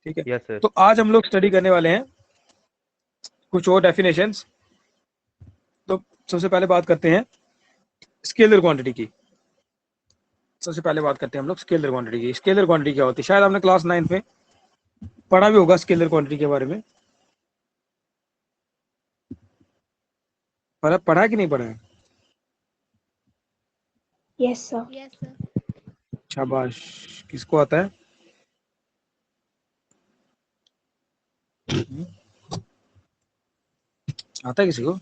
ठीक है। Yes sir. तो आज हम लोग स्टडी करने वाले हैं कुछ और डेफिनेशंस। तो सबसे पहले बात करते हैं स्केलर क्वांटिटी की। सबसे पहले बात करते हैं हम लोग स्केलर क्वांटिटी की। स्केलर क्वांटिटी क्या होती है? शायद आपने क्लास 9 में पढ़ा भी होगा स्केलर क्वांटिटी के बारे में। पढ़ा है कि नहीं पढ़ा है? Yes sir. Yes sir. शाबाश। किसको आता है? आता है किसी को?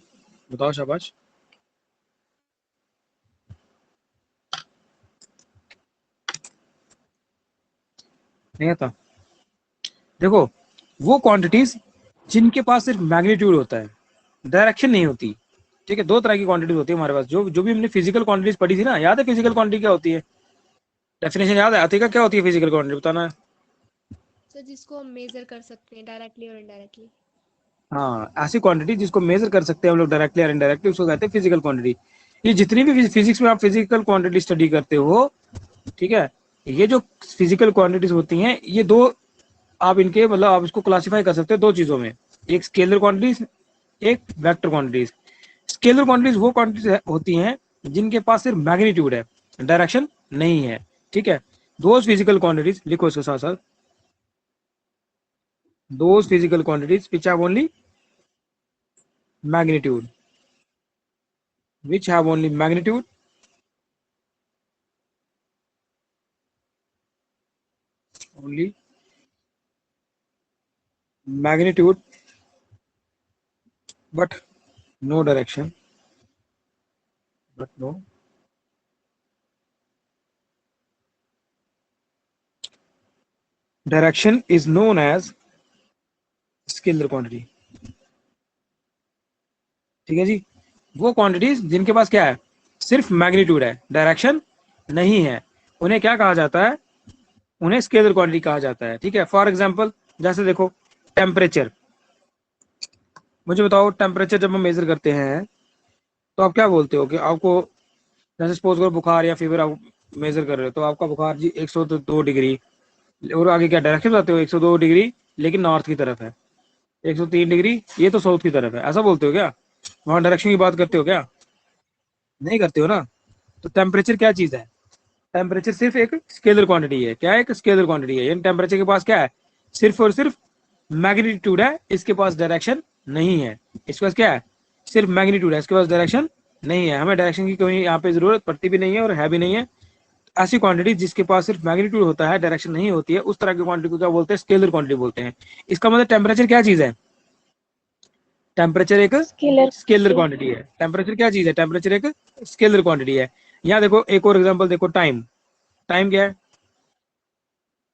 बताओ शाबाश। नहीं आता? देखो, वो क्वांटिटीज जिनके पास सिर्फ मैग्नीट्यूड होता है, डायरेक्शन नहीं होती। ठीक है, दो तरह की क्वांटिटीज होती है हमारे पास। जो भी हमने फिजिकल क्वांटिटीज पढ़ी थी ना, याद है फिजिकल क्वांटिटी क्या होती है? डेफिनेशन याद है? आती क्या होती है फिजिकल क्वांटिटी? बताना। सर जिसको हम मेजर कर सकते हैं डायरेक्टली और इनडायरेक्टली। हाँ, ऐसी क्वांटिटी जिसको मेजर कर सकते हैं हम लोग डायरेक्टली और इनडायरेक्टली, उसको कहते हैं फिजिकल क्वांटिटी। ये जितनी भी फिजिक्स में आप फिजिकल क्वांटिटी स्टडी करते हो, ठीक है, ये जो फिजिकल क्वांटिटीज होती हैं, ये दो आप इनके मतलब आप इसको क्लासिफाई कर सकते हो दो चीजों में, एक स्केलर क्वांटिटीज, एक वेक्टर क्वांटिटीज। स्केलर क्वांटिटीज वो क्वांटिटीज होती हैं जिनके पास सिर्फ मैग्नीट्यूड है, डायरेक्शन नहीं है। ठीक है, दोज फिजिकल क्वांटिटीज, लिखो इसके साथ साथ, those physical quantities which have only magnitude, which have only magnitude, only magnitude, but no direction, but no direction is known as scalar quantity। ठीक है जी, वो क्वांटिटीज जिनके पास क्या है, सिर्फ मैग्नीट्यूड है, डायरेक्शन नहीं है, उन्हें क्या कहा जाता है? उन्हें स्केलर क्वांटिटी कहा जाता है। ठीक है, फॉर एग्जांपल जैसे देखो टेम्परेचर। मुझे बताओ, टेम्परेचर जब हम मेजर करते हैं तो आप क्या बोलते हो कि आपको, जैसे सपोज करो बुखार या फीवर आप मेजर कर रहे हो, तो आपका बुखार जी 102 डिग्री, और आगे क्या डायरेक्शन बताते हो? 102 डिग्री लेकिन नॉर्थ की तरफ है, 103 डिग्री ये तो साउथ की तरफ है, ऐसा बोलते हो क्या? वहां डायरेक्शन की बात करते हो क्या? नहीं करते हो ना। तो टेम्परेचर क्या चीज है? टेम्परेचर सिर्फ एक स्केलर क्वांटिटी है। क्या है? एक स्केलर क्वांटिटी है। टेम्परेचर के पास क्या है? सिर्फ और सिर्फ मैग्नीट्यूड है, इसके पास डायरेक्शन नहीं है। इसके पास क्या है? सिर्फ मैग्नीट्यूड है, इसके पास डायरेक्शन नहीं है। हमें डायरेक्शन की कोई यहाँ पे जरूरत पड़ती भी नहीं है और है भी नहीं है। ऐसी क्वांटिटी जिसके पास सिर्फ मैग्नीट्यूड होता है, डायरेक्शन नहीं होती है, उस तरह की क्वांटिटी को क्या बोलते हैं? स्केलर क्वांटिटी बोलते हैं। इसका मतलब टेम्परेचर क्या चीज है? टेम्परेचर एक स्केलर क्वांटिटी है। टेम्परेचर क्या चीज है? टेम्परेचर एक स्केलर क्वांटिटी है। यहाँ देखो एक और एग्जांपल देखो, टाइम। टाइम क्या है?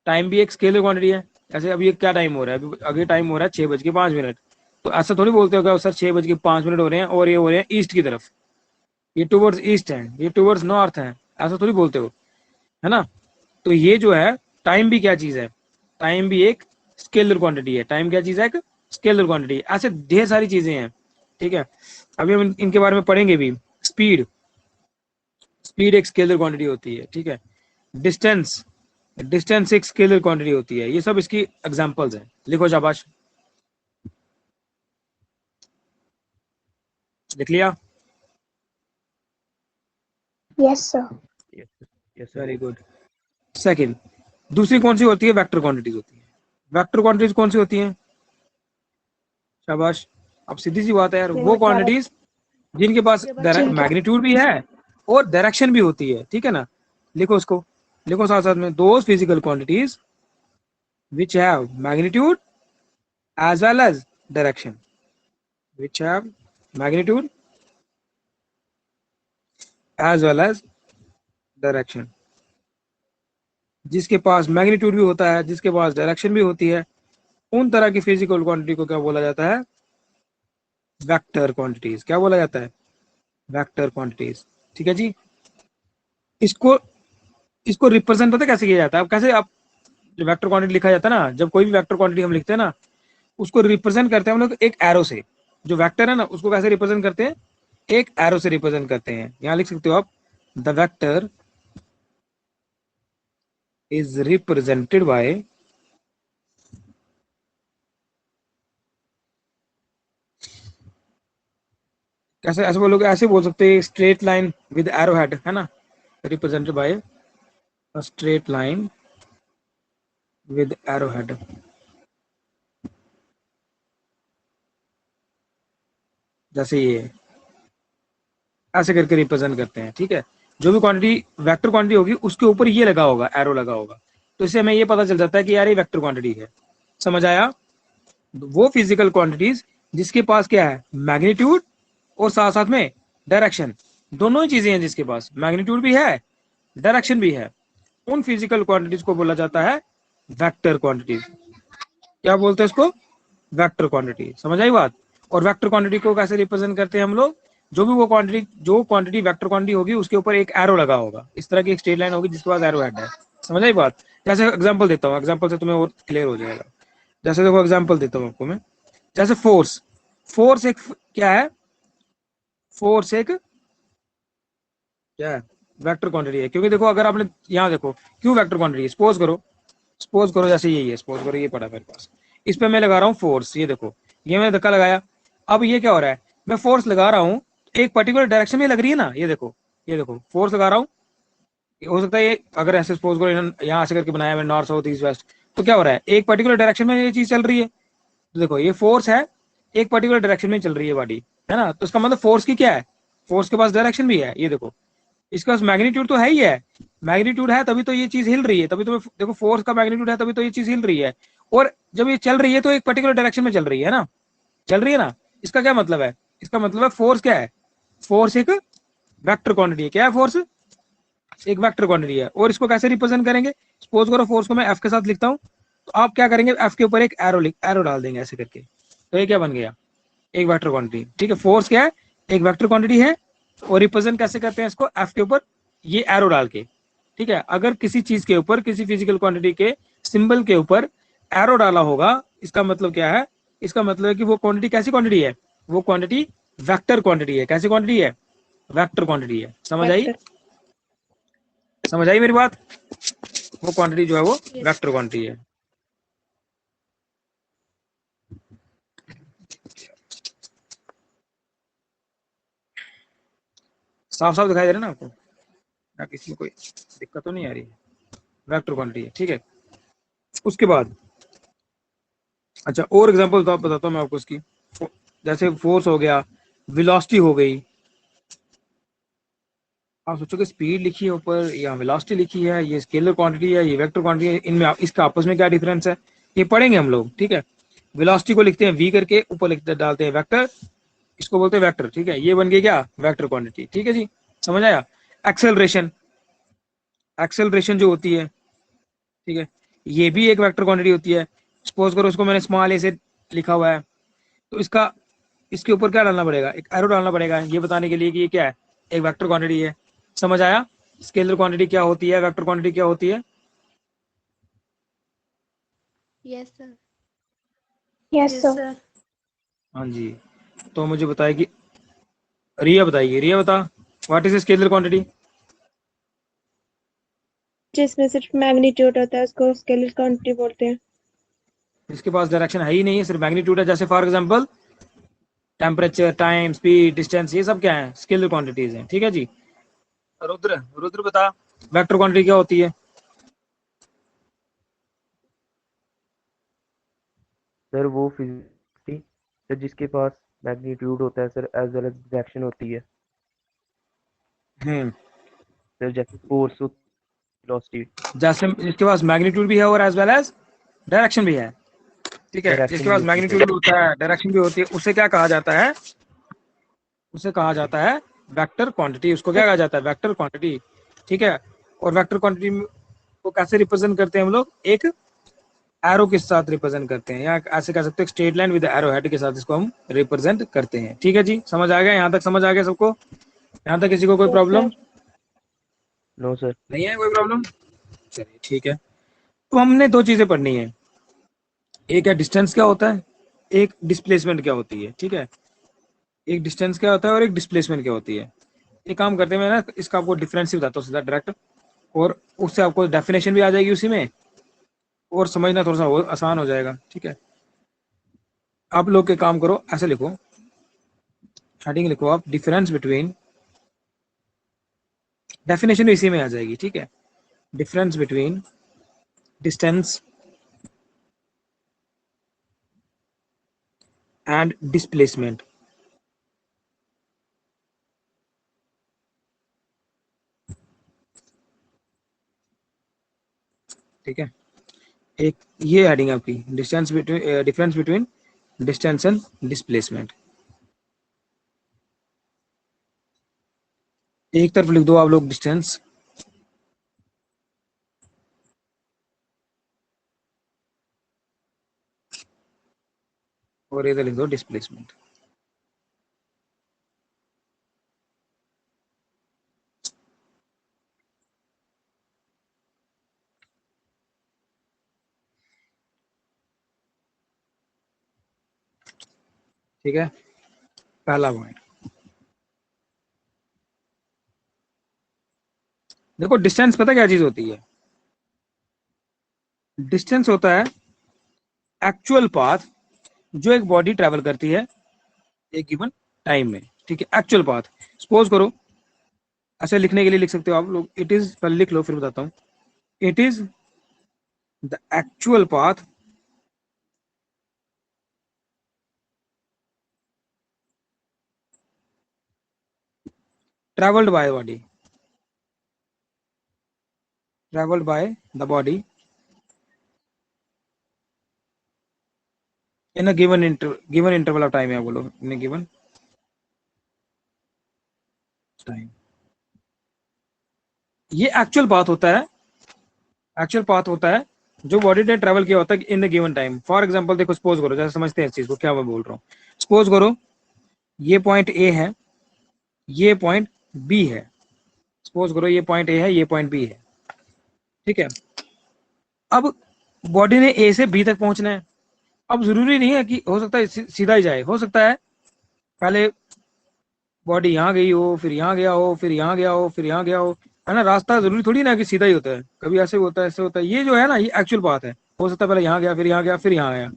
टाइम भी एक स्केलर क्वांटिटी है। ऐसे अभी क्या टाइम हो रहा है? अभी आगे टाइम हो रहा है 6:05। तो ऐसा थोड़ी बोलते हो क्या सर 6:05 हो रहे हैं और ये हो रहे हैं ईस्ट की तरफ, ये टूवर्ड्स ईस्ट है, ये टूवर्ड्स नॉर्थ है, ऐसा थोड़ी बोलते हो, है ना? तो ये जो है टाइम भी क्या चीज है? टाइम भी एक स्केलर क्वांटिटी है। टाइम क्या चीज है? एक स्केलर क्वांटिटी। ऐसे ढेर सारी चीजें हैं। ठीक है, अभी हम इनके बारे में पढ़ेंगे भी। स्पीड, स्पीड एक स्केलर क्वांटिटी होती है। ठीक है, डिस्टेंस, डिस्टेंस एक स्केलर क्वांटिटी होती है। ये सब इसकी एग्जांपल्स हैं। लिखो शाबाश, लिख लिया? Yes sir. Yes sir. Very good. Second, दूसरी कौन सी होती है? वेक्टर क्वांटिटीज होती है। वेक्टर क्वांटिटीज कौन सी होती हैं? शाबाश। अब सीधी सी बात है यार, वो क्वांटिटीज जिनके पास मैग्नीट्यूड भी है और डायरेक्शन भी होती है। ठीक है ना? लिखो उसको, लिखो साथ साथ में, those physical quantities which have magnitude as well as direction, which have magnitude as well as direction। जिसके पास मैग्नीट्यूड भी होता है, जिसके पास डायरेक्शन भी होती है, उन तरह की फिजिकल क्वांटिटी को क्या बोला जाता है? Vector quantities. क्या बोला जाता है? Vector quantities. ठीक है जी। इसको इसको रिप्रेजेंट पता कैसे किया जाता है? अब कैसे आप, जो वेक्टर क्वांटिटी लिखा जाता है ना, जब कोई भी वेक्टर क्वांटिटी हम लिखते हैं ना, उसको रिप्रेजेंट करते हैं हम लोग एक एरो से। जो वेक्टर है ना, उसको कैसे रिप्रेजेंट करते हैं? एक एरो से रिप्रेजेंट करते हैं। यहां लिख सकते हो आप, the vector is represented by कैसे ऐसे बोलोगे, ऐसे बोल सकते हैं straight line with arrow head, है ना, represented by a straight line with arrow head. जैसे ये ऐसे करके रिप्रेजेंट करते हैं, ठीक है। जो भी क्वांटिटी वेक्टर क्वांटिटी होगी उसके ऊपर ये लगा होगा, एरो लगा होगा, तो इससे हमें ये पता चल जाता है कि यार ये वेक्टर क्वांटिटी है। समझ आया? वो फिजिकल क्वांटिटीज जिसके पास क्या है, मैग्नीट्यूड और साथ साथ में डायरेक्शन, दोनों ही चीजें हैं, जिसके पास मैग्नीट्यूड भी है डायरेक्शन भी है, उन फिजिकल क्वांटिटीज को बोला जाता है वेक्टर क्वांटिटीज। क्या बोलते हैं इसको? Vector quantity. समझ आई बात? और वेक्टर क्वांटिटी को कैसे रिप्रेजेंट करते हैं हम लोग? जो भी वो क्वांटिटी, जो क्वांटिटी वेक्टर क्वांटिटी होगी उसके ऊपर एक एरो लगा होगा, इस तरह की एक स्ट्रेट लाइन होगी जिसके पास एरो हेड है। समझ आई बात? जैसे एग्जांपल देता हूँ, एग्जांपल से तुम्हें और क्लियर हो जाएगा। जैसे देखो एग्जांपल देता हूँ आपको मैं, जैसे फोर्स, फोर्स एक क्या है, फोर्स एक क्या है, वेक्टर क्वांटिटी है। क्योंकि देखो अगर आपने यहाँ देखो क्यों वेक्टर क्वांटिटी है, सपोज करो जैसे यही है, सपोज करो ये पड़ा मेरे पास, इस पे मैं लगा रहा हूँ फोर्स, ये देखो ये मैंने धक्का लगाया, अब ये क्या हो रहा है, मैं फोर्स लगा रहा हूँ एक पर्टिकुलर डायरेक्शन में लग रही है ना, ये देखो फोर्स लगा रहा हूँ, हो सकता है ये अगर ऐसे सपोज करो यहाँ ऐसे करके बनाया मैंने, नॉर्थ साउथ ईस्ट वेस्ट, तो क्या हो रहा है, एक पर्टिकुलर डायरेक्शन में ये चीज चल रही है, तो देखो ये फोर्स है, एक पर्टिकुलर डायरेक्शन में चल रही है बॉडी, है ना, तो इसका मतलब फोर्स की क्या है, फोर्स के पास डायरेक्शन भी है, ये देखो इसका मैग्नीट्यूड तो है ही है, मैग्नीट्यूड है तभी तो ये चीज हिल रही है, तभी तो देखो फोर्स का मैग्नीट्यूड है तभी तो ये चीज हिल रही है, और जब ये चल रही है तो एक पर्टिकुलर डायरेक्शन में चल रही है ना, चल रही है ना, इसका क्या मतलब है, इसका मतलब है फोर्स क्या है, फोर्स एक वेक्टर क्वांटिटी है। क्या है फोर्स? एक वेक्टर क्वांटिटी है। और इसको कैसे रिप्रेजेंट करेंगे, सपोज करो फोर्स को मैं एफ के साथ लिखता हूँ, तो आप क्या करेंगे, एफ के ऊपर एक एरो डाल देंगे ऐसे करके, तो ये क्या बन गया, एक वेक्टर क्वांटिटी। ठीक है, फोर्स क्या है, एक वेक्टर क्वांटिटी है, और रिप्रेजेंट कैसे करते हैं इसको, एफ के ऊपर ये एरो डाल के। ठीक है, अगर किसी चीज के ऊपर, किसी फिजिकल क्वांटिटी के सिंबल के ऊपर एरो डाला होगा, इसका मतलब क्या है, इसका मतलब है कि वो क्वांटिटी कैसी क्वांटिटी है, वो क्वांटिटी वेक्टर क्वांटिटी है। कैसी क्वांटिटी है, वेक्टर क्वांटिटी है। समझ आई? वेक्टर। समझ आई मेरी बात? वो क्वांटिटी जो है वो Yes. वेक्टर क्वांटिटी है। साफ साफ दिखाई दे रहा है ना आपको, ना किसी में कोई दिक्कत तो नहीं आ रही है, वेक्टर क्वांटिटी है। ठीक है, उसके बाद अच्छा और एग्जांपल तो आप बताता हूँ मैं आपको इसकी, जैसे फोर्स हो गया, वेलोसिटी हो गई, आप सोचोगे स्पीड लिखी है ऊपर या वेलोसिटी लिखी है, ये स्केलर क्वांटिटी है, ये वेक्टर क्वांटिटी है, इनमें इसका आपस में क्या डिफरेंस है, ये पढ़ेंगे हम लोग। ठीक है, वेलोसिटी को लिखते हैं वी करके, ऊपर लिखते डालते हैं वेक्टर, इसको बोलते हैं वेक्टर। ठीक है, ये बन गया क्या, वेक्टर क्वांटिटी। ठीक है जी, समझ आया? एक्सेलरेशन, एक्सेलरेशन जो होती है, ठीक है, ये भी एक वेक्टर क्वांटिटी होती है। सपोज करो उसको मैंने स्मॉल ए से लिखा हुआ है, तो इसका इसके ऊपर क्या डालना पड़ेगा, एक एरो डालना पड़ेगा, ये बताने के लिए कि ये क्या है, एक वेक्टर क्वांटिटी है। समझ आया? स्केलर क्वांटिटी क्या होती है, वेक्टर क्वांटिटी क्या होती है? Yes, sir. Yes, sir. हाँ जी, तो मुझे बताए कि रिया बताइए, रिया बता, व्हाट इज स्केलर क्वांटिटी? जिसमें सिर्फ मैग्नीट्यूड होता है उसको स्केलर क्वांटिटी बोलते हैं। इसके पास डायरेक्शन है ही नहीं है, सिर्फ मैग्नीट्यूड है। जैसे for example temperature, time, speed, distance, ये सब क्या है, स्केलर क्वांटिटीज हैं। ठीक है जी। रुद्र, रुद्र बता, वेक्टर क्वांटिटी क्या होती है? सर वो फिजिकली सर जिसके पास मैग्नीट्यूड होता है sir as well as direction होती है हम्म, सर, जैसे फोर्स वेलोसिटी जैसे जिसके पास मैग्नीट्यूड भी है और एज वेल एज डायरेक्शन भी है। ठीक है, जिसके डायरेक्शन भी पास होती है मैग्नीट्यूड सर। होता है, डायरेक्शन भी होती है, उसे क्या कहा जाता है, उसे कहा जाता है वेक्टर क्वांटिटी। उसको क्या कहा जाता है, वेक्टर क्वांटिटी। ठीक है, और वेक्टर क्वांटिटी को कैसे रिप्रेजेंट करते हैं हम लोग, एक एरो के साथ रिप्रेजेंट करते हैं, या ऐसे कह सकते हैं straight line with arrow head के साथ इसको हम रिप्रेजेंट करते हैं। ठीक है जी, समझ आ गया? यहाँ तक समझ आ गया सबको? यहाँ तक किसी को कोई Yes, problem sir. No sir. नहीं है? कोई प्रॉब्लम? चलिए ठीक है, तो हमने दो चीजें पढ़नी है, एक है डिस्टेंस क्या होता है, एक डिस्प्लेसमेंट क्या होती है। ठीक है, एक डिस्टेंस क्या होता है और एक डिस्प्लेसमेंट क्या होती है। एक काम करते हैं, मैं ना इसका आपको डिफरेंस ही बताता हूँ सीधा डायरेक्ट, और उससे आपको डेफिनेशन भी आ जाएगी उसी में, और समझना थोड़ा सा आसान हो जाएगा। ठीक है, आप लोग के काम करो, ऐसे लिखो, हेडिंग लिखो आप, डिफरेंस बिटवीन, डेफिनेशन इसी में आ जाएगी, ठीक है। Difference between distance and displacement. ठीक है, एक ये हेडिंग आपकी, distance between, difference between distance and displacement. एक तरफ लिख दो आप लोग डिस्टेंस, और इधर लिख दो डिस्प्लेसमेंट। ठीक है, पहला पॉइंट देखो, डिस्टेंस पता क्या चीज होती है? डिस्टेंस होता है एक्चुअल पाथ जो एक बॉडी ट्रेवल करती है एक गिवन टाइम में, ठीक है, एक्चुअल पाथ। सपोज करो, ऐसे लिखने के लिए लिख सकते हो आप लोग, इट इज, पहले लिख लो फिर बताता हूँ। It is the actual path traveled by the body, traveled by the body in a given interval of time, या बोलो in a given time। ये एक्चुअल पाथ होता है, एक्चुअल पाथ होता है जो बॉडी ने ट्रेवल किया होता है इन the given time. For example देखो, सपोज करो, जैसे समझते हैं इस चीज को, क्या मैं बोल रहा हूँ। सपोज करो ये पॉइंट ए है, ये पॉइंट बी है। सपोज करो ये पॉइंट ए है, ये पॉइंट बी है, ठीक है। अब बॉडी ने ए से बी तक पहुंचना है। अब जरूरी नहीं है कि, हो सकता है सीधा ही जाए, हो सकता है पहले बॉडी यहाँ गई हो, फिर यहाँ गया हो, फिर यहाँ गया हो, फिर यहाँ गया हो, है ना। रास्ता जरूरी थोड़ी ना कि सीधा ही होता है, कभी ऐसे होता है, ऐसे होता है। ये जो है ना, ये एक्चुअल पाथ है। हो सकता है पहले यहाँ गया, फिर यहाँ गया, फिर यहाँ आया।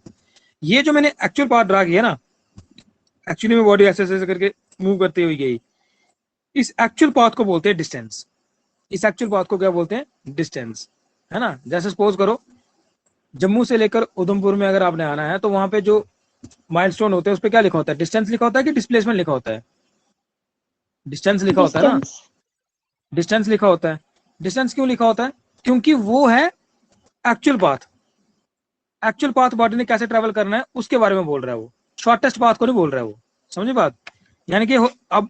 ये जो मैंने एक्चुअल पाथ ड्रा किया ना, एक्चुअली में बॉडी ऐसे ऐसे करके मूव करती हुई गई, इस एक्चुअल पाथ को बोलते हैं डिस्टेंस। इस एक्चुअल पाथ को क्या बोलते हैं? डिस्टेंस, है ना। जैसे सपोज करो जम्मू से लेकर उधमपुर में अगर आपने आना है, तो वहां पे जो माइलस्टोन होते हैं उस पर क्या लिखा होता है? डिस्टेंस लिखा होता है कि डिस्प्लेसमेंट लिखा होता है? डिस्टेंस लिखा होता है ना, डिस्टेंस। डिस्टेंस लिखा होता है। डिस्टेंस क्यों लिखा होता है? क्योंकि वो है actual path. Actual path body ने कैसे ट्रेवल करना है उसके बारे में बोल रहा है वो, शॉर्टेस्ट पाथ को नहीं बोल रहा है वो। समझे बात? यानी कि अब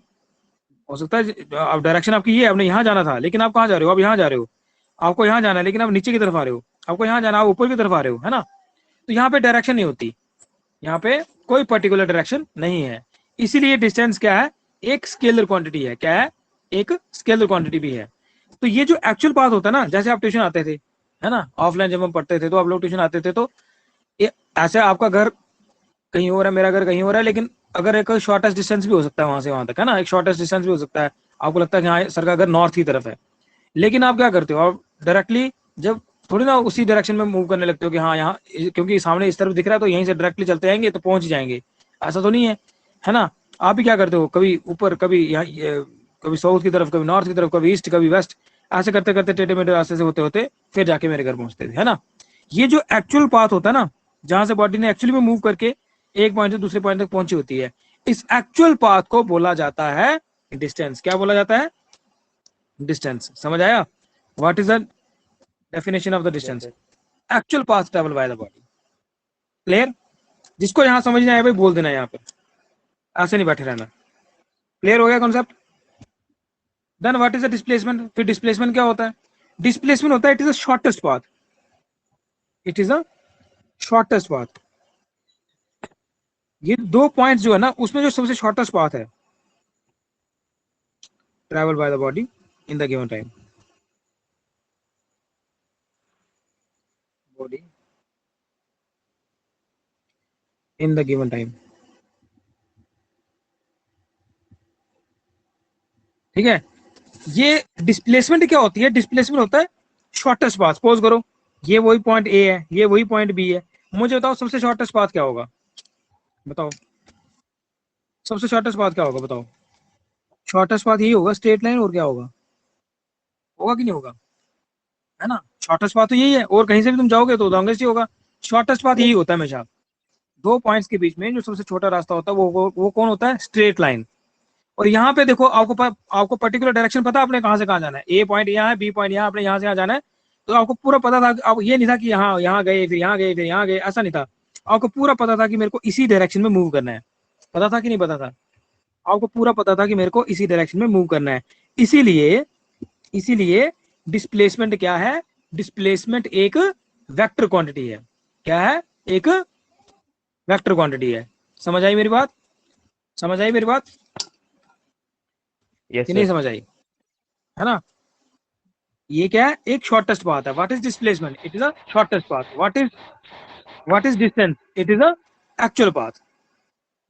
हो सकता है अब डायरेक्शन आपकी ये है, आपने यहाँ जाना था लेकिन आप कहाँ जा रहे हो? आप यहाँ जा रहे हो। आपको यहाँ जाना है लेकिन आप नीचे की तरफ आ रहे हो। आपको यहाँ जाना, आप ऊपर की तरफ आ रहे हो, है ना। तो यहाँ पे डायरेक्शन नहीं होती, यहाँ पे कोई पर्टिकुलर डायरेक्शन नहीं है। इसीलिए डिस्टेंस क्या है? एक स्केलर क्वांटिटी है। क्या है? एक स्केलर क्वांटिटी भी है। तो ये जो एक्चुअल पाथ होता है ना, जैसे आप ट्यूशन आते थे, है ना, ऑफलाइन जब हम पढ़ते थे तो आप लोग ट्यूशन आते थे, तो ऐसे आपका घर कहीं हो रहा है, मेरा घर कहीं हो रहा है, लेकिन अगर एक शॉर्टेस्ट डिस्टेंस भी हो सकता है वहां से वहां तक, है ना, एक शॉर्टेस्ट डिस्टेंस भी हो सकता है। आपको लगता है कि हाँ सर का घर नॉर्थ की तरफ है, लेकिन आप क्या करते हो? आप डायरेक्टली जब थोड़ी ना उसी डायरेक्शन में मूव करने लगते हो कि हाँ यहाँ, क्योंकि सामने इस तरफ दिख रहा है तो यहीं से डायरेक्टली चलते आएंगे तो पहुंच जाएंगे। ऐसा तो नहीं है ना। आप भी क्या करते हो, कभी ऊपर, कभी यहाँ, कभी साउथ की तरफ, कभी नॉर्थ की तरफ, कभी ईस्ट, कभी वेस्ट, ऐसे करते करते टेढ़े मेढ़े रास्ते से होते होते फिर जाके मेरे घर पहुंचते थे, है ना। ये जो एक्चुअल पाथ होता है ना, जहां से बॉडी ने एक्चुअली में मूव करके एक पॉइंट से दूसरे पॉइंट तक पहुंची होती है, इस एक्चुअल पाथ को बोला जाता है डिस्टेंस। क्या बोला जाता है? डिस्टेंस। समझ आया? What is the definition of the distance? Actual path travel by the body. Clear? जिसको यहां समझ नहीं आया भाई बोल देना, यहाँ पे ऐसे नहीं बैठे रहना। क्लियर हो गया concept? Then what is the displacement? फिर डिस्प्लेसमेंट क्या होता है? डिस्प्लेसमेंट होता है, it is a shortest path. It is a shortest path. ये दो पॉइंट्स जो है ना, उसमें जो सबसे शॉर्टेस्ट पाथ है, travel by the body in the given time, body in the given time. ठीक है। ये डिस्प्लेसमेंट क्या होती है? डिस्प्लेसमेंट होता है शॉर्टेस्ट पाथ। सपोज करो ये वही पॉइंट ए है, ये वही पॉइंट बी है, मुझे बताओ सबसे शॉर्टेस्ट पाथ क्या होगा? बताओ। सबसे शॉर्टेस्ट पाथ क्या होगा बताओ? शॉर्टेस्ट पाथ यही होगा, स्ट्रेट लाइन, और क्या होगा? होगा कि नहीं होगा? है ना, शॉर्टेस्ट पाथ तो यही है, और कहीं से भी तुम जाओगे तो लॉन्गेस्ट ही होगा। शॉर्टेस्ट पाथ यही होता है हमेशा, दो पॉइंट्स के बीच में जो सबसे छोटा रास्ता होता है वो कौन होता है? Straight line. और यहाँ पे देखो, आपको पर्टिकुलर डायरेक्शन पता है आपने कहाँ से कहाँ जाना है? ए पॉइंट यहाँ है, बी पॉइंट यहाँ, आपने यहाँ से यहाँ जाना है, तो आपको पूरा पता था। आप ये नहीं था कि यहाँ यहाँ गए फिर यहाँ गए फिर यहाँ गए, ऐसा नहीं था। आपको पूरा पता था कि मेरे को इसी डायरेक्शन में मूव करना है। पता था कि नहीं पता था? आपको पूरा पता था कि मेरे को इसी डायरेक्शन में मूव करना है। इसीलिए इसीलिए डिस्प्लेसमेंट क्या है? डिस्प्लेसमेंट एक वेक्टर क्वांटिटी है। क्या है? एक वेक्टर क्वांटिटी है। समझ आई मेरी बात? समझ आई मेरी बात यस कि नहीं सर। समझ आई? है ना? ये क्या है? एक शॉर्टेस्ट पाथ है। What is displacement? It is a shortest path. What is distance? It is a actual path.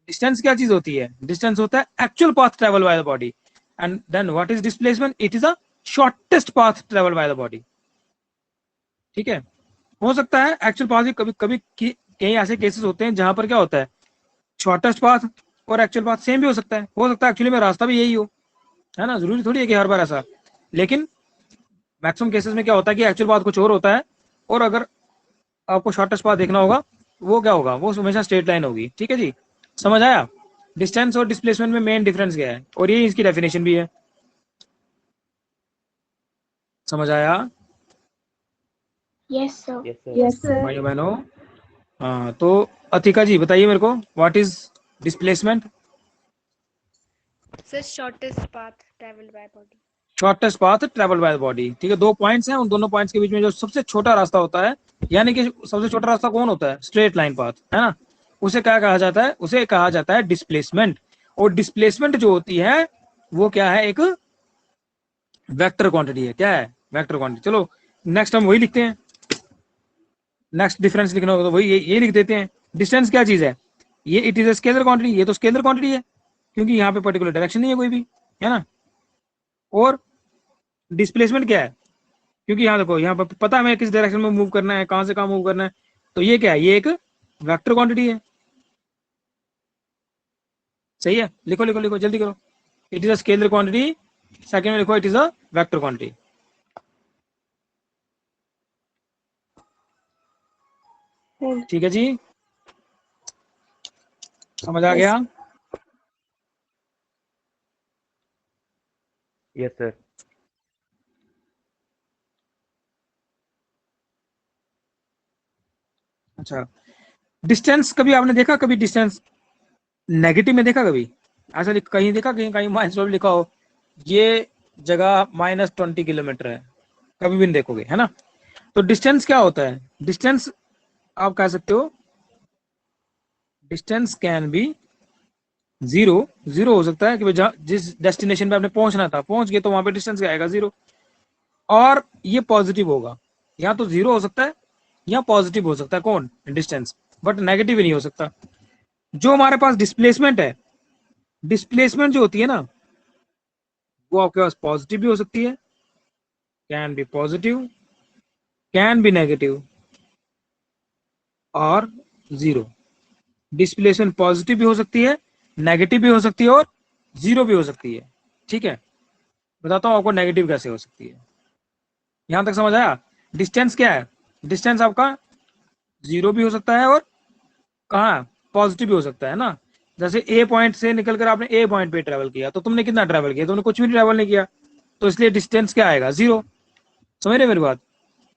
Distance क्या चीज होती है? डिस्टेंस होता है actual path travel by the body. And then what is displacement? It is a shortest path travel by the body. ठीक है, हो सकता है एक्चुअल पाथ, कभी कभी कई ऐसे केसेस होते हैं जहां पर क्या होता है, शॉर्टेस्ट पाथ और एक्चुअल पाथ सेम भी हो सकता है एक्चुअली में रास्ता भी यही हो, है ना, जरूरी थोड़ी है कि हर बार ऐसा। लेकिन मैक्सिमम केसेस में क्या होता है कि एक्चुअल पाथ कुछ और होता है, और अगर आपको शॉर्टेस्ट पाथ देखना होगा वो क्या होगा? वो हमेशा स्ट्रेट लाइन होगी। ठीक है जी, समझ आया? डिस्टेंस और डिस्प्लेसमेंट में मेन डिफरेंस क्या है, और ये इसकी डेफिनेशन भी है। समझ आया Yes, sir. Yes sir. Yes, sir. भाइयों बहनों? हाँ, तो अतिका जी बताइए मेरे को, what is displacement? Sir shortest path travelled by body. Shortest path travel by the body. ठीक है, दो पॉइंट्स हैं, उन दोनों पॉइंट्स के बीच में जो सबसे छोटा रास्ता होता है, यानी कि सबसे छोटा रास्ता कौन होता है? स्ट्रेट लाइन पाथ, है ना, उसे क्या कहा जाता है? उसे कहा जाता है डिस्प्लेसमेंट। और डिस्प्लेसमेंट जो होती है वो क्या है? एक वेक्टर क्वांटिटी है। क्या है? Vector quantity. चलो नेक्स्ट हम वही लिखते हैं। नेक्स्ट डिफरेंस लिखना होगा तो वही ये लिख देते हैं। डिस्टेंस क्या चीज है? ये it is a scalar quantity. ये तो स्केलर क्वांटिटी है क्योंकि यहाँ पे पर्टिकुलर डायरेक्शन नहीं है कोई भी, है ना। और डिस्प्लेसमेंट क्या है? क्योंकि यहाँ देखो, यहाँ पर पता है हमें किस डायरेक्शन में मूव करना है, कहां से कहां मूव करना है, तो ये क्या है? ये एक वेक्टर क्वांटिटी है। सही है, लिखो लिखो लिखो, जल्दी करो। It is a scalar quantity. Second में लिखो it is a vector quantity. ठीक है जी, समझ आ गया? Yes sir. अच्छा, डिस्टेंस कभी आपने देखा? कभी डिस्टेंस नेगेटिव में देखा कभी? ऐसा कहीं देखा? कहीं कहीं माइनस में लिखा हो ये जगह -20 किलोमीटर है? कभी भी नहीं देखोगे, है ना। तो डिस्टेंस क्या होता है? डिस्टेंस आप कह सकते हो, distance can be zero. Zero हो सकता है कि जिस डेस्टिनेशन पे आपने पहुंचना था पहुंच गए, तो वहां पे डिस्टेंस क्या आएगा? जीरो। और ये पॉजिटिव होगा। या तो जीरो हो सकता है या पॉजिटिव हो सकता है, कौन? डिस्टेंस। बट नेगेटिव ही नहीं हो सकता। जो हमारे पास डिस्प्लेसमेंट है, डिस्प्लेसमेंट जो होती है ना, वो आपके पास पॉजिटिव भी हो सकती है, can be positive, can be negative, और जीरो। डिस्प्लेसमेंट पॉजिटिव भी हो सकती है, नेगेटिव भी हो सकती है, और जीरो भी हो सकती है। ठीक है, बताता हूं आपको नेगेटिव कैसे हो सकती है। यहां तक समझ आया? डिस्टेंस क्या है? डिस्टेंस आपका जीरो भी हो सकता है, और कहाँ पॉजिटिव भी हो सकता है ना। जैसे ए पॉइंट से निकलकर आपने ए पॉइंट पे ट्रेवल किया, तो तुमने कितना ट्रेवल किया? तुमने कुछ भी ट्रेवल नहीं किया, तो इसलिए डिस्टेंस क्या आएगा? जीरो। समझ रहे मेरी बात?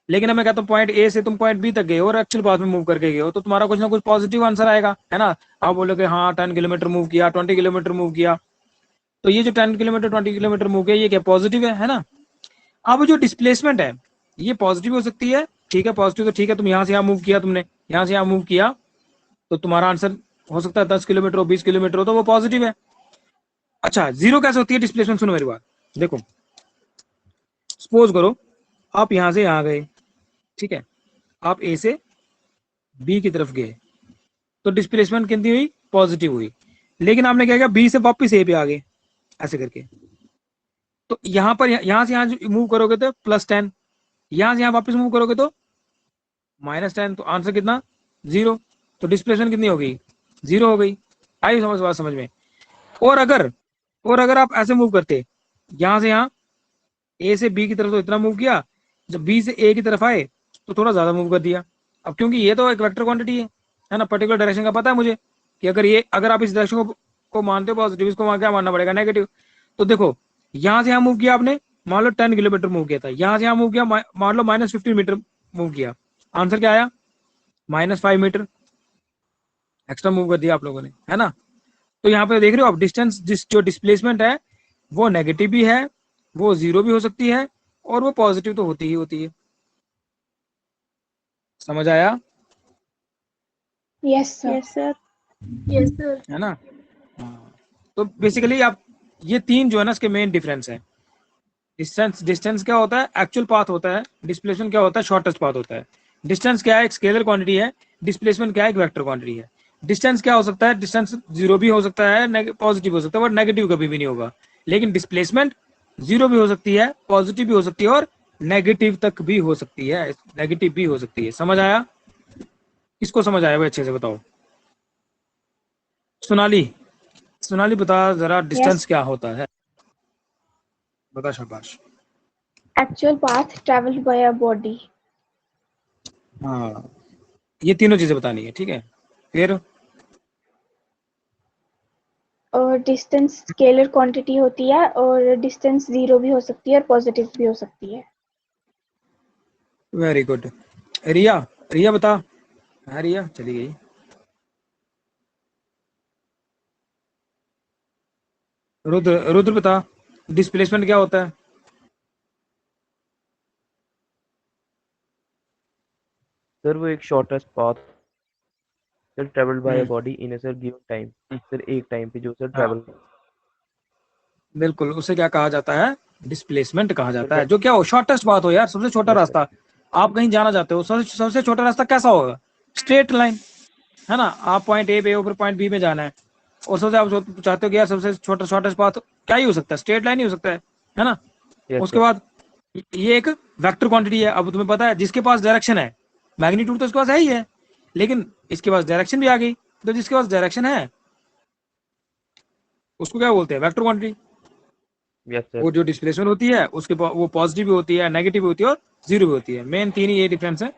लेकिन मैं कहता हूँ पॉइंट ए से तुम पॉइंट बी तक गए और एक्चुअल पाथ में मूव करके गए हो, तो तुम्हारा कुछ ना कुछ पॉजिटिव आंसर आएगा, है ना। आप बोलोगे हाँ 10 किलोमीटर मूव किया, 20 किलोमीटर मूव किया, तो ये जो 10 किलोमीटर 20 किलोमीटर मूव किया, ये क्या पॉजिटिव है ना। अब जो डिस्प्लेसमेंट है ये पॉजिटिव हो सकती है। ठीक है, पॉजिटिव तो ठीक है, तुम यहाँ से यहाँ मूव किया, तुमने यहाँ से यहाँ मूव किया, तो तुम्हारा आंसर हो सकता है 10 किलोमीटर हो, 20 किलोमीटर हो, तो वो पॉजिटिव है। अच्छा, जीरो कैसे होती है डिस्प्लेसमेंट? सुनो मेरी बात, देखो सपोज करो आप यहाँ से यहाँ गए, ठीक है, आप ए से बी की तरफ गए, तो डिस्प्लेसमेंट कितनी हुई? पॉजिटिव हुई। लेकिन आपने क्या किया? बी से वापस ए पे आ गए, ऐसे करके, तो यहाँ पर यहाँ से यहाँ मूव करोगे तो +10, यहाँ से यहाँ वापस मूव करोगे तो -10, तो आंसर कितना? जीरो। तो डिस्प्लेसमेंट कितनी हो गई? जीरो हो गई। आई समझ बात समझ में? और अगर आप ऐसे मूव करते, यहां से यहाँ ए से बी की तरफ तो इतना मूव किया, जब बी से ए की तरफ आए तो थोड़ा ज्यादा मूव कर दिया। अब क्योंकि ये तो एक वेक्टर क्वांटिटी है ना, पर्टिकुलर डायरेक्शन का पता है मुझे कि अगर आप इस डायरेक्शन को मानते हो पॉजिटिव, इसको क्या मानना पड़ेगा नेगेटिव। तो देखो यहां से यहाँ मूव किया आपने, मान लो 10 किलोमीटर मूव किया था, यहां से यहाँ मूव किया मान लो -15 मीटर मूव किया, आंसर क्या आया? -5 मीटर एक्स्ट्रा मूव कर दिया आप लोगों ने, है ना। तो यहाँ पे देख रहे हो आप डिस्टेंस, जो डिस्प्लेसमेंट है वो नेगेटिव भी है, वो जीरो भी हो सकती है, और वो पॉजिटिव तो होती ही होती है। समझ आया? Yes, sir. Yes sir. है ना। हाँ। तो बेसिकली आप ये तीन जो है ना इसके मेन डिफरेंस है। डिस्टेंस क्या होता है? एक्चुअल पाथ होता है। डिस्प्लेसमेंट क्या होता है? शॉर्टेस्ट पाथ होता है। डिस्टेंस क्या है? एक स्केलर क्वांटिटी है। डिस्प्लेसमेंट क्या है? एक वेक्टर क्वांटिटी है। डिस्टेंस क्या हो सकता है? डिस्टेंस जीरो भी हो सकता है, पॉजिटिव हो सकता है, बट नेगेटिव कभी भी नहीं होगा। लेकिन डिस्प्लेसमेंट जीरो भी हो सकती है, पॉजिटिव भी हो सकती है, और नेगेटिव तक भी हो सकती है, नेगेटिव भी हो सकती है। समझ आया? किसको समझ आया भाई अच्छे से बताओ? सोनाली, सोनाली बता जरा डिस्टेंस Yes. क्या होता है? बता शाबाश। Actual path traveled by a body. हाँ, ये तीनों चीजें बतानी है, ठीक है। फिर और डिस्टेंस स्केलर क्वांटिटी होती है, और डिस्टेंस जीरो भी हो सकती है और पॉजिटिव भी हो सकती है। Very good. रिया, रिया बता। हाँ रिया चली गई। रुद्र, रुद्र बता डिस्प्लेसमेंट क्या होता है? सर वो एक shortest path sir travelled by a hmm, body in a sir given time, sir एक टाइम पे जो सर हाँ ट्रेवल बिल्कुल, उसे क्या कहा जाता है? डिस्प्लेसमेंट कहा सर जाता है। जो क्या हो, शॉर्टेस्ट बात हो यार, सबसे छोटा यस सर। रास्ता। आप कहीं जाना चाहते हो, सबसे छोटा रास्ता कैसा होगा? स्ट्रेट लाइन, है ना। आप पॉइंट ए पे हो, फिर पॉइंट बी में जाना है, और सबसे आप चाहते हो कि यार सबसे छोटा शॉर्टेस्ट पाथ क्या ही हो सकता है? स्ट्रेट लाइन ही हो सकता है ना। यस उसके सर। बाद ये एक वेक्टर क्वांटिटी है। अब तुम्हें पता है जिसके पास डायरेक्शन है, मैग्नीट्यूड तो उसके पास है ही है, लेकिन इसके पास डायरेक्शन भी आ गई। तो जिसके पास डायरेक्शन है उसको क्या बोलते हैं? Vector quantity. Yes sir. और जो डिस्प्लेसमेंट होती है वो पॉजिटिव भी होती है, नेगेटिव भी होती है, और जीरो भी होती है। मेन तीन ही ये डिफरेंस है,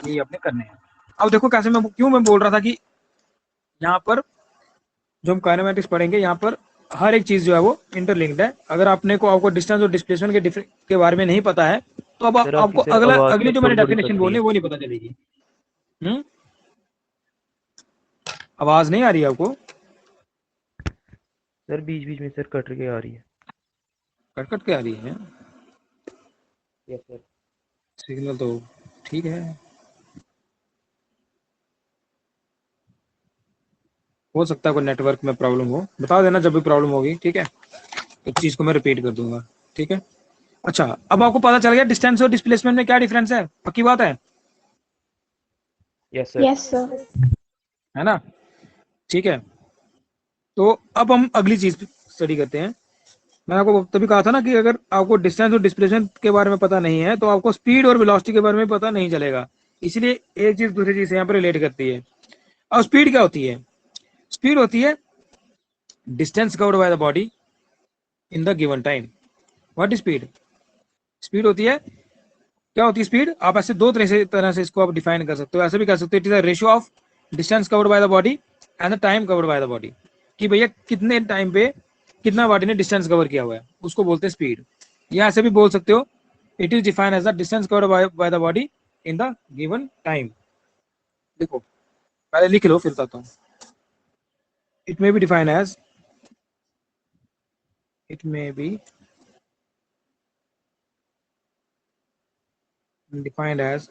ये अपने करने हैं। अब देखो कैसे, मैं बोल रहा था कि यहाँ पर जो हम काइनेमेटिक्स पढ़ेंगे, यहाँ पर हर एक चीज जो है वो इंटरलिंक्ड है। अगर आपको डिस्टेंस और डिस्प्लेसमेंट के बारे में नहीं पता है, तो अब सर आपकी आपको सर आवाज अगली सर जो मैंने थोड़ी थोड़ी डेफिनेशन कट रही बोली है। वो नहीं पता चलेगी। हम्म, आवाज नहीं आ रही है आपको? सर बीच बीच में सर कट के आ रही है। कट कट के आ रही है? Yes sir. सिग्नल तो ठीक है। हो सकता है कोई नेटवर्क में प्रॉब्लम हो, बता देना जब भी प्रॉब्लम होगी, ठीक है। इस चीज को मैं रिपीट कर दूंगा, ठीक है। अच्छा, अब आपको पता चल गया डिस्टेंस और डिस्प्लेसमेंट में क्या डिफरेंस है? पक्की बात यस सर। Yes, sir. है ना। ठीक है, तो अब हम अगली चीज स्टडी करते हैं। मैंने आपको तभी कहा था ना कि अगर आपको डिस्टेंस और डिस्प्लेसमेंट के बारे में पता नहीं है, तो आपको स्पीड और वेलोसिटी के बारे में पता नहीं चलेगा। इसलिए एक चीज दूसरी चीज से यहाँ पर रिलेट करती है। अब स्पीड क्या होती है? स्पीड होती है distance covered by the body in the given time. What is speed? Speed होती है, क्या होती है स्पीड? आप ऐसे दो तरह से इसको आप डिफाइन कर सकते हो। ऐसे भी कर सकते हो, it is a ratio of distance covered by the body and the time covered by the body. कि भैया कितने टाइम पे कितना बॉडी ने डिस्टेंस कवर किया हुआ है, उसको बोलते हैं स्पीड। या ऐसे भी बोल सकते हो, it is defined as the distance covered by the body in the given time. देखो पहले लिख लो फिर बताता हूँ। It may be defined as, it may be defined as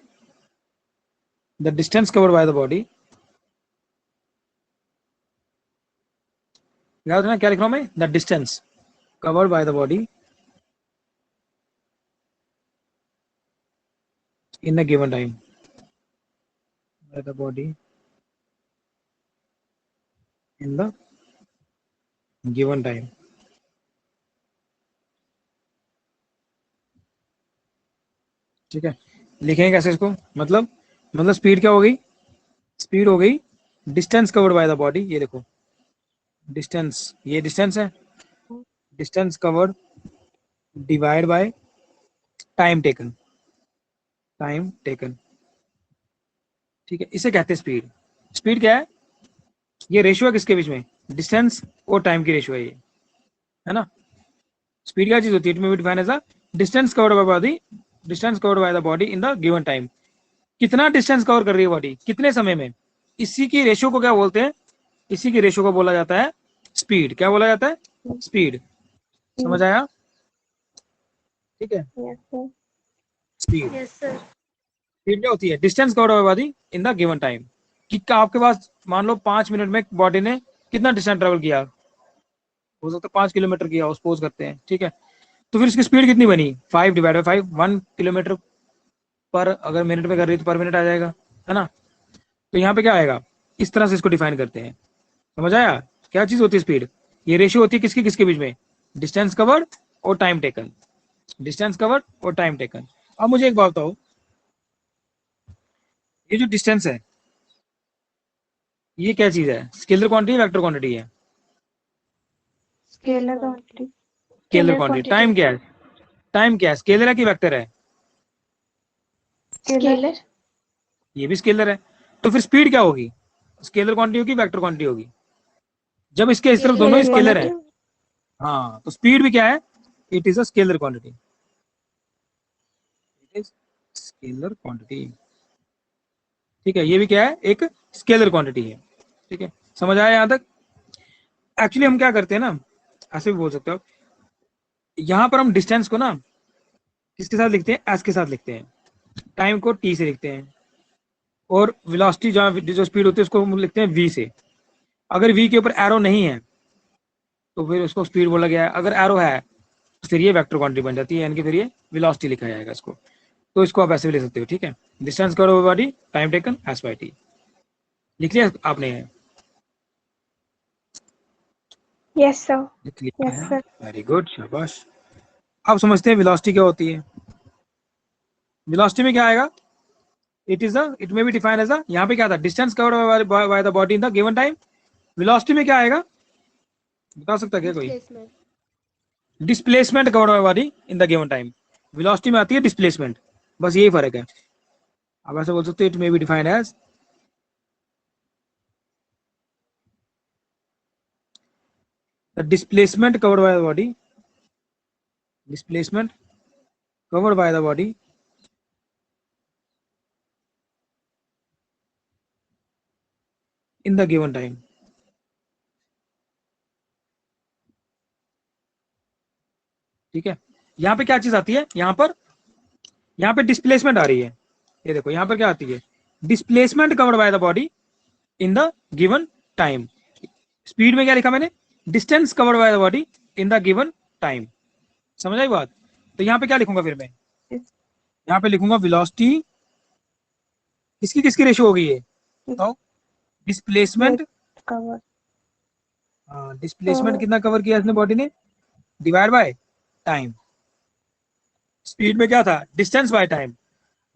the distance covered by the body। याद है ना क्या लिख रहा हूं मैं? The distance covered by the body in a given time, by the body in the given time। ठीक है, लिखेंगे कैसे इसको? मतलब स्पीड क्या हो गई? स्पीड हो गई distance covered by the body, ये देखो, डिस्टेंस, ये डिस्टेंस है, distance covered divide by time taken, time taken, ठीक है, इसे कहते हैं स्पीड। स्पीड क्या है? ये रेशियो है किसके बीच में? डिस्टेंस और टाइम की रेशियो है ये, है ना। स्पीड क्या चीज होती है? It may be defined as a distance covered by body, distance covered by the body in the given time. कितना डिस्टेंस कवर कर रही है बॉडी कितने समय में, इसी की रेशियो को क्या बोलते हैं? इसी की रेशियो को बोला जाता है स्पीड। क्या बोला जाता है? स्पीड। समझ आया? ठीक है, yes sir. Speed. Yes sir. Speed क्या होती है? Distance covered by body in the given time. कि आपके पास मान लो 5 मिनट में बॉडी ने कितना डिस्टेंस ट्रेवल किया, हो सकता है 5 किलोमीटर किया, सपोज करते हैं, ठीक है। तो फिर इसकी स्पीड कितनी बनी? 5 डिवाइड बाई 5, 1 किलोमीटर पर, अगर मिनट में कर रही है तो पर मिनट आ जाएगा, है ना। तो यहाँ पे क्या आएगा? इस तरह से इसको डिफाइन करते हैं। समझ आया? क्या चीज होती है स्पीड? ये रेशियो होती है किसकी किसके बीच में? डिस्टेंस कवर्ड और टाइम टेकन, डिस्टेंस कवर्ड और टाइम टेकन। अब मुझे एक बात बताओ, ये जो डिस्टेंस है ये क्या चीज है? स्केलर क्वांटिटी है, वेक्टर क्वांटिटी है? Scalar quantity. Scalar quantity. Time क्या है? टाइम क्या है? स्केलर है कि वेक्टर है? स्केलर। ये भी स्केलर है। तो फिर स्पीड क्या होगी? स्केलर क्वांटिटी होगी, वेक्टर क्वांटिटी होगी? जब इसके इस तरफ दोनों ही स्केलर है, हाँ, तो स्पीड भी क्या है? It is a scalar quantity, it is scalar quantity, ठीक है। ये भी क्या है? एक स्केलर क्वांटिटी है, ठीक है। समझ आया यहां तक? एक्चुअली हम क्या करते हैं ना, ऐसे भी बोल सकते हो, यहां पर हम डिस्टेंस को ना किसके साथ लिखते हैं? एस के साथ लिखते हैं, टाइम को टी से लिखते हैं, और वेलोसिटी जहां जो स्पीड होती है उसको हम लिखते हैं वी से। अगर वी के ऊपर एरो नहीं है तो फिर उसको स्पीड बोला गया है, अगर एरो है तो फिर ये वेक्टर क्वांटिटी बन जाती है, यानी कि फिर ये वेलोसिटी लिखा जाएगा इसको। तो इसको आप ऐसे भी ले सकते हो, ठीक है। Distance covered by body, time taken, S by T. लिख लिया आपने? Yes sir. लिख लिया यस है, सर। वेरी गुड, शाबाश। अब समझते हैं वेलोसिटी क्या होती है। वेलोसिटी में क्या आएगा? It is it may be defined as यहाँ पे क्या था? Distance covered by the body in the given time. Velocity में क्या आएगा? बता सकता है क्या कोई? Displacement. Displacement covered by body in the given time. Velocity में आती है डिस्प्लेसमेंट, बस यही फर्क है। आप ऐसे बोल सकते हो, it may be defined as the displacement covered by the body, displacement covered by the body in the given time, ठीक है। यहाँ पे क्या चीज आती है? यहाँ पे डिस्प्लेसमेंट आ रही है। ये देखो यहाँ पर क्या आती है? Displacement covered by the body in the given time. Speed में क्या लिखा मैंने? Distance covered by the body in the given time. समझ आई बात? तो यहाँ पे क्या लिखूंगा फिर मैं? यहाँ पे लिखूंगा वेलोसिटी किसकी किसकी रेशियो होगी ये बताओ? Displacement, cover. डिस्प्लेसमेंट कितना कवर किया इसने बॉडी ने, डिवाइड बाय टाइम। स्पीड में क्या था? Distance by time.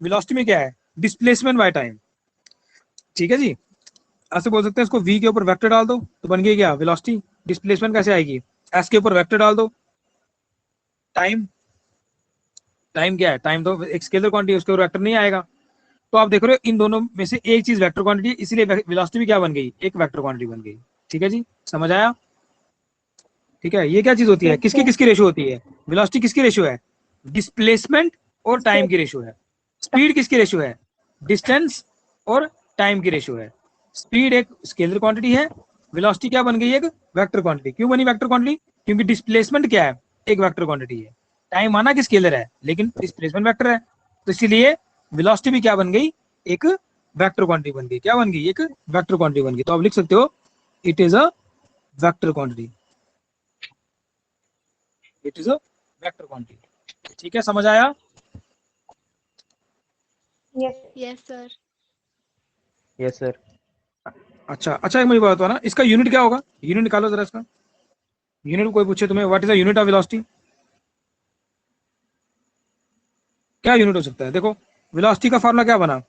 वेलोसिटी में क्या है? डिस्प्लेसमेंट बाय टाइम, ठीक है जी। ऐसे बोल सकते हैं इसको, v के ऊपर वेक्टर डाल दो तो बन गई क्या? वेलोसिटी। डिस्प्लेसमेंट कैसे आएगी? s के ऊपर वेक्टर डाल दो। टाइम, टाइम क्या है? टाइम तो एक स्केलर क्वांटिटी, उसके ऊपर वेक्टर नहीं आएगा। तो आप देख रहे हो इन दोनों में से एक चीज वेक्टर क्वांटिटी, इसलिए वेलोसिटी भी क्या बन गई? एक वेक्टर क्वांटिटी बन गई, ठीक है जी। समझ आया? ठीक है। ये क्या चीज होती है? किसकी किसकी रेशियो होती है? वेलोसिटी किसकी रेशियो है? डिस्प्लेसमेंट और टाइम की रेशियो है। स्पीड किसकी रेशियो है? डिस्टेंस और टाइम की रेशियो है। स्पीड एक स्केलर क्वांटिटी है, वेलोसिटी क्या बन गई? एक वेक्टर क्वांटिटी। क्यों बनी वेक्टर क्वांटिटी? क्योंकि डिस्प्लेसमेंट क्या है? एक वेक्टर क्वांटिटी है। टाइम माना कि स्केलर है लेकिन डिस्प्लेसमेंट वेक्टर है, तो इसीलिए वेलोसिटी भी क्या बन गई? एक वेक्टर क्वांटिटी बन गई। क्या बन गई? एक वेक्टर क्वांटिटी बन गई। तो आप लिख सकते हो it is a vector quantity, it is a vector quantity, ठीक है। समझ आया? Yes sir. Yes sir. अच्छा अच्छा, एक मुझे बात बताओ ना, इसका यूनिट क्या होगा? यूनिट निकालो जरा इसका। यूनिट कोई पूछे तुम्हें, what is the unit of velocity, क्या यूनिट हो सकता है? देखो वेलोसिटी का फॉर्मूला क्या बना?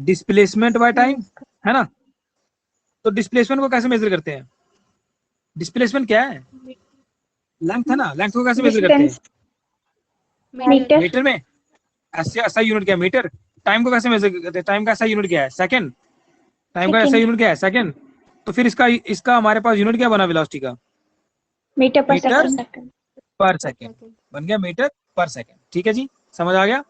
डिस्प्लेसमेंट बाय टाइम, है ना। तो डिस्प्लेसमेंट को कैसे मेजर करते हैं? डिस्प्लेसमेंट क्या है? लेंथ है ना, लेंथ को कैसे मेजर करते हैं? डिस्टेंस मीटर मीटर में। ऐसे ऐसा यूनिट क्या है? मीटर। टाइम को कैसे मेजर करते हैं? टाइम का ऐसा यूनिट क्या है? सेकंड। टाइम का ऐसा सेकंड यूनिट क्या है? सेकंड। तो फिर इसका इसका हमारे पास यूनिट क्या बना वेलोसिटी का? मीटर पर मीटर सेकंड पर सेकंड। बन गया मीटर पर सेकंड। ठीक है जी, समझ आ गया।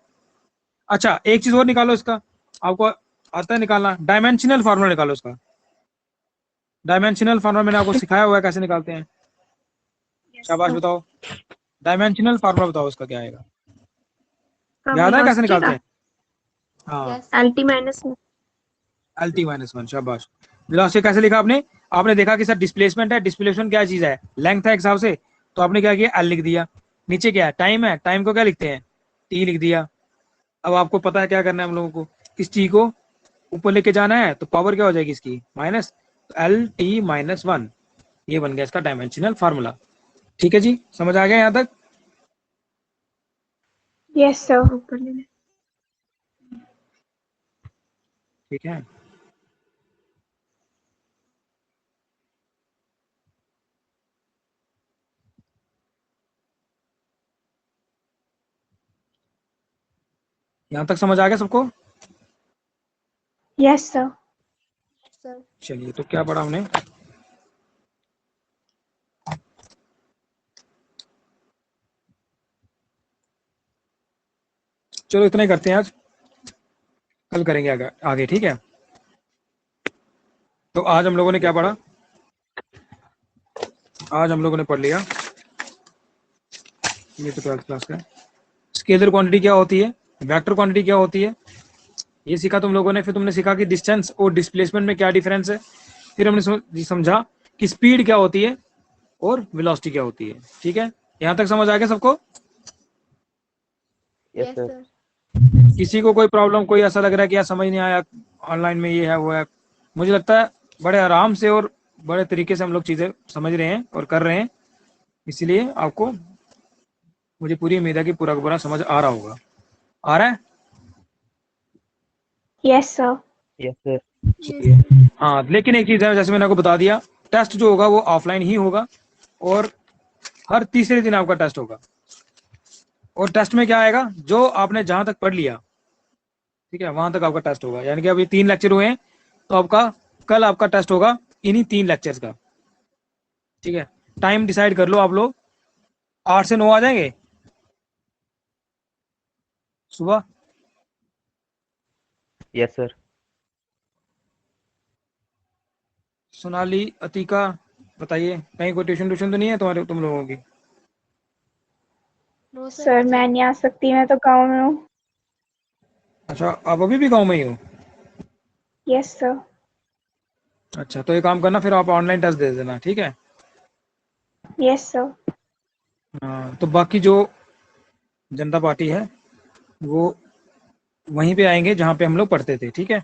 अच्छा, एक चीज और निकालो इसका, आपको आता है निकालना, डायमेंशनल फार्मूला निकालो इसका। डायमेंशनल फार्मूला मैंने आपको सिखाया हुआ है कैसे निकालते हैं। शाबाश, बताओ। डायमेंशनल फार्मूला बताओ उसका क्या आएगा? याद है कैसे निकालते हैं? हाँ, LT minus LT minus one. शाबाश। वेलोसिटी कैसे लिखा आपने? आपने देखा कि सर डिस्प्लेसमेंट है, डिस्प्लेसमेंट क्या चीज है? लेंथ है एक हिसाब से, तो आपने क्या किया? L लिख दिया। नीचे क्या है? टाइम है, टाइम को क्या लिखते हैं? T लिख दिया। अब आपको पता है क्या करना है हम लोगों को, इस T को ऊपर लेके जाना है, तो पावर क्या हो जाएगी इसकी? माइनस। LT minus one. ये बन गया इसका डायमेंशनल फार्मूला। ठीक है जी, समझ आ गया यहाँ तक? यस सर ठीक है। यहाँ तक समझ आ गया सबको? Yes sir sir. चलिए, तो क्या पढ़ा हमने? चलो इतना ही करते हैं आज, कल करेंगे आगे आगे, ठीक है। तो आज हम लोगों ने क्या पढ़ा? आज हम लोगों ने पढ़ लिया, ये तो 12th क्लास का है, स्केलर क्वांटिटी क्या होती है, वेक्टर क्वांटिटी क्या होती है, ये सीखा तुम लोगों ने। फिर तुमने सीखा कि डिस्टेंस और डिस्प्लेसमेंट में क्या डिफरेंस है। फिर हमने समझा कि स्पीड क्या होती है और वेलोसिटी क्या होती है। ठीक है, यहाँ तक समझ आ गया सबको? Yes yes sir. सर। किसी को कोई प्रॉब्लम, कोई ऐसा लग रहा है कि यार समझ नहीं आया, ऑनलाइन में ये है वो है? मुझे लगता है बड़े आराम से और बड़े तरीके से हम लोग चीजें समझ रहे हैं और कर रहे हैं, इसीलिए आपको, मुझे पूरी उम्मीद है कि पूरा का पूरा समझ आ रहा होगा। आ रहा है? Yes sir yes sir. चलिए। हाँ, लेकिन एक चीज है, जैसे मैंने आपको बता दिया, टेस्ट जो होगा वो ऑफलाइन ही होगा, और हर तीसरे दिन आपका टेस्ट होगा। और टेस्ट में क्या आएगा? जो आपने जहां तक पढ़ लिया, ठीक है, वहां तक आपका टेस्ट होगा। यानी कि अभी 3 लेक्चर हुए हैं, तो आपका कल आपका टेस्ट होगा इन्हीं 3 लेक्चर्स का। ठीक है, टाइम डिसाइड कर लो आप लोग, 8 से 9 आ जाएंगे सुबह। Yes sir. सोनाली, अतिका, बताइए, कहीं कोई ट्यूशन तो नहीं है तुम्हारे, तुम लोगों की? नो सर मैं नहीं आ सकती, मैं तो गाँव में हूँ। अच्छा, आप अभी भी गाँव में ही हो? यस सर अच्छा, तो ये काम करना, फिर आप ऑनलाइन टेस्ट दे देना, ठीक है। यस सर हाँ, तो बाकी जो जनता पार्टी है वो वहीं पे आएंगे जहाँ पे हम लोग पढ़ते थे, ठीक है,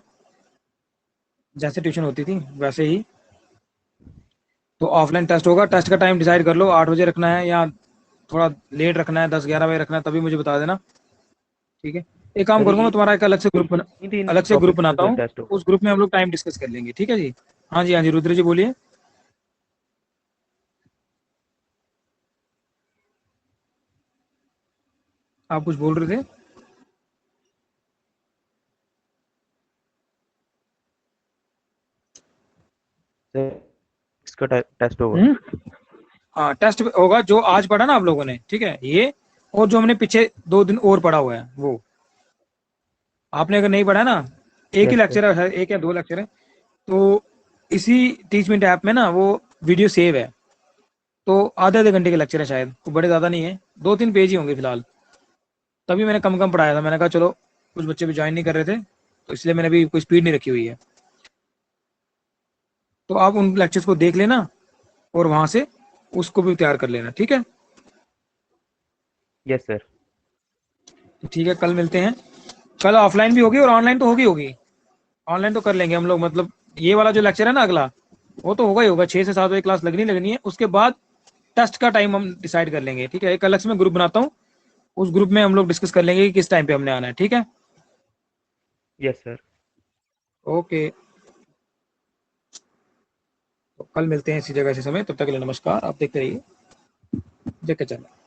जैसे ट्यूशन होती थी वैसे ही। तो ऑफलाइन टेस्ट होगा, टेस्ट का टाइम डिसाइड कर लो, 8 बजे रखना है या थोड़ा लेट रखना है, 10-11 बजे रखना है, तभी मुझे बता देना, ठीक है। एक काम सर करूंगा, मैं ये तुम्हारा एक तीन अलग से ग्रुप टॉपिक्स पे बनाता सर हूँ, टेस्ट होगा। उस ग्रुप में हम लोग टाइम डिस्कस कर लेंगे, ठीक है जी। हाँ जी, हाँ जी, रुद्र जी बोलिए। आप कुछ बोल रहे थे? सर इसका टेस्ट होगा। हम्म, हाँ, टेस्ट होगा जो आज पढ़ा ना आप लोगों ने, ठीक है, ये, और जो हमने पीछे 2 दिन और पढ़ा हुआ है वो। आपने अगर नहीं पढ़ा ना, एक ही यस सर। लेक्चर है शायद, 1 या 2 लेक्चर है, तो इसी टीच मिनट ऐप में ना वो वीडियो सेव है, तो आधे आधे घंटे के लेक्चर है शायद, वो बड़े ज़्यादा नहीं है, 2-3 पेज ही होंगे फिलहाल। तभी मैंने कम कम पढ़ाया था, मैंने कहा चलो कुछ बच्चे भी ज्वाइन नहीं कर रहे थे, तो इसलिए मैंने भी कोई स्पीड नहीं रखी हुई है। तो आप उन लेक्चर्स को देख लेना और वहां से उसको भी तैयार कर लेना, ठीक है। Yes sir. तो ठीक है, कल मिलते हैं। कल ऑफलाइन भी होगी और ऑनलाइन तो होगी होगी। ऑनलाइन तो कर लेंगे हम लोग, मतलब ये वाला जो लेक्चर है ना अगला, वो तो होगा ही होगा, 6 से 7 बजे क्लास लगनी लगनी है, उसके बाद टेस्ट का टाइम हम डिसाइड कर लेंगे, ठीक है। एक अलग से मैं ग्रुप बनाता हूँ, उस ग्रुप में हम लोग डिस्कस कर लेंगे कि किस टाइम पे हमने आना है, ठीक है। Yes sir. ओके। कल मिलते हैं इसी जगह इसी समय, तब तक के लिए नमस्कार। आप देखते रहिए जेके चैनल।